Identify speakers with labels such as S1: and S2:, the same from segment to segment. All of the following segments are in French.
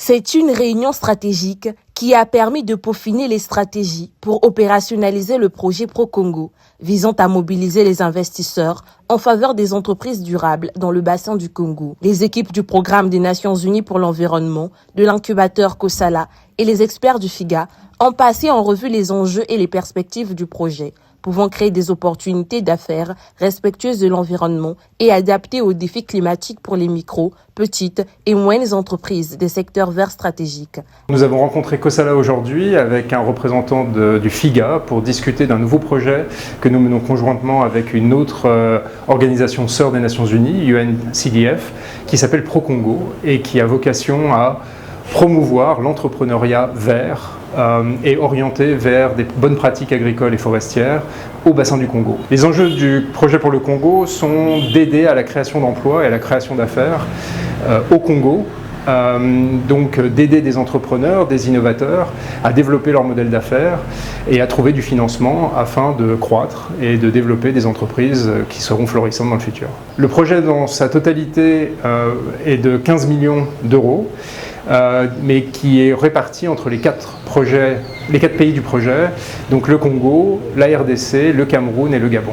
S1: C'est une réunion stratégique qui a permis de peaufiner les stratégies pour opérationnaliser le projet Pro-Congo, visant à mobiliser les investisseurs en faveur des entreprises durables dans le bassin du Congo. Les équipes du Programme des Nations Unies pour l'environnement, de l'incubateur Kosala et les experts du FIGA ont passé en revue les enjeux et les perspectives du projet, pouvant créer des opportunités d'affaires respectueuses de l'environnement et adaptées aux défis climatiques pour les micro, petites et moyennes entreprises des secteurs verts stratégiques.
S2: Nous avons rencontré Kosala aujourd'hui avec un représentant du FIGA pour discuter d'un nouveau projet que nous menons conjointement avec une autre organisation sœur des Nations Unies, UNCDF, qui s'appelle Pro-Congo et qui a vocation à promouvoir l'entrepreneuriat vert et orienté vers des bonnes pratiques agricoles et forestières au bassin du Congo. Les enjeux du projet pour le Congo sont d'aider à la création d'emplois et à la création d'affaires au Congo, donc d'aider des entrepreneurs, des innovateurs à développer leur modèle d'affaires et à trouver du financement afin de croître et de développer des entreprises qui seront florissantes dans le futur. Le projet dans sa totalité est de 15 millions d'euros. Mais qui est réparti entre les quatre pays du projet, donc le Congo, la RDC, le Cameroun et le Gabon.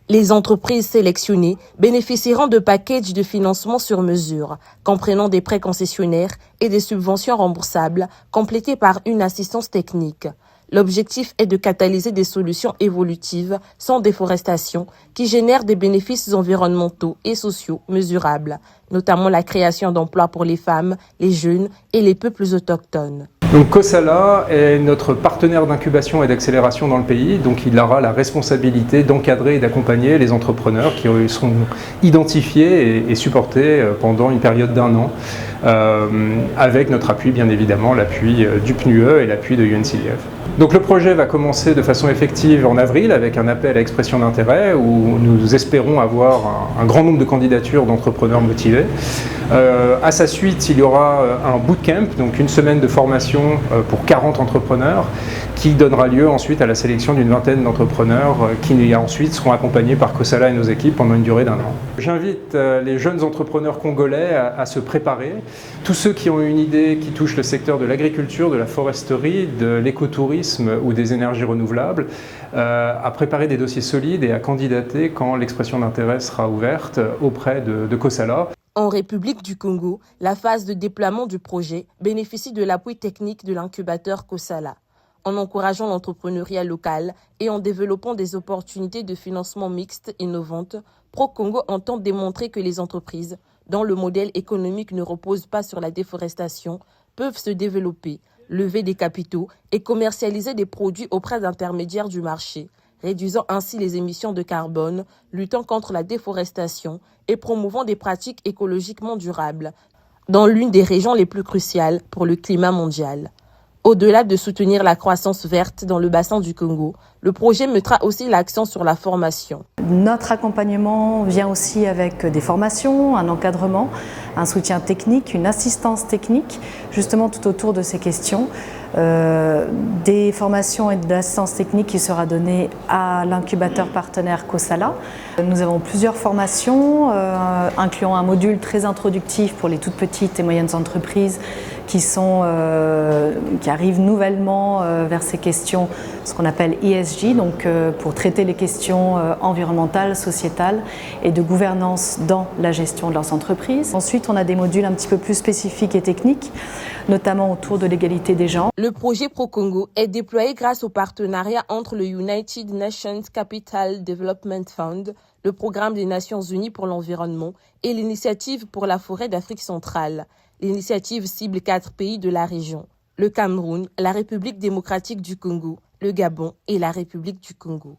S1: Les entreprises sélectionnées bénéficieront de packages de financement sur mesure, comprenant des prêts concessionnaires et des subventions remboursables, complétés par une assistance technique. L'objectif est de catalyser des solutions évolutives sans déforestation qui génèrent des bénéfices environnementaux et sociaux mesurables, notamment la création d'emplois pour les femmes, les jeunes et les peuples autochtones.
S2: Donc Kosala est notre partenaire d'incubation et d'accélération dans le pays, donc il aura la responsabilité d'encadrer et d'accompagner les entrepreneurs qui seront identifiés et supportés pendant une période d'1 an, avec notre appui bien évidemment, l'appui du PNUE et l'appui de UNCDF. Donc le projet va commencer de façon effective en avril avec un appel à expression d'intérêt où nous espérons avoir un grand nombre de candidatures d'entrepreneurs motivés. À sa suite, il y aura un bootcamp, donc une semaine de formation pour 40 entrepreneurs qui donnera lieu ensuite à la sélection d'une vingtaine d'entrepreneurs qui ensuite seront accompagnés par Kosala et nos équipes pendant une durée d'1 an. J'invite les jeunes entrepreneurs congolais à se préparer. Tous ceux qui ont une idée qui touche le secteur de l'agriculture, de la foresterie, de l'écotourisme ou des énergies renouvelables, à préparer des dossiers solides et à candidater quand l'expression d'intérêt sera ouverte auprès de Kosala.
S1: En République du Congo, la phase de déploiement du projet bénéficie de l'appui technique de l'incubateur Kosala. En encourageant l'entrepreneuriat local et en développant des opportunités de financement mixtes innovantes, Pro-Congo entend démontrer que les entreprises, dont le modèle économique ne repose pas sur la déforestation, peuvent se développer, lever des capitaux et commercialiser des produits auprès d'intermédiaires du marché, réduisant ainsi les émissions de carbone, luttant contre la déforestation et promouvant des pratiques écologiquement durables dans l'une des régions les plus cruciales pour le climat mondial. Au-delà de soutenir la croissance verte dans le bassin du Congo, le projet mettra aussi l'accent sur la formation.
S3: Notre accompagnement vient aussi avec des formations, un encadrement, un soutien technique, une assistance technique, justement tout autour de ces questions. Des formations et de l'assistance technique qui sera donnée à l'incubateur partenaire Kosala. Nous avons plusieurs formations, incluant un module très introductif pour les toutes petites et moyennes entreprises qui arrivent nouvellement vers ces questions, ce qu'on appelle ESG, donc pour traiter les questions environnementales, sociétales et de gouvernance dans la gestion de leurs entreprises. Ensuite, on a des modules un petit peu plus spécifiques et techniques, notamment autour de l'égalité des genres.
S1: Le projet Pro-Congo est déployé grâce au partenariat entre le United Nations Capital Development Fund, le Programme des Nations Unies pour l'environnement et l'Initiative pour la forêt d'Afrique centrale. L'initiative cible 4 pays de la région: le Cameroun, la République démocratique du Congo, le Gabon et la République du Congo.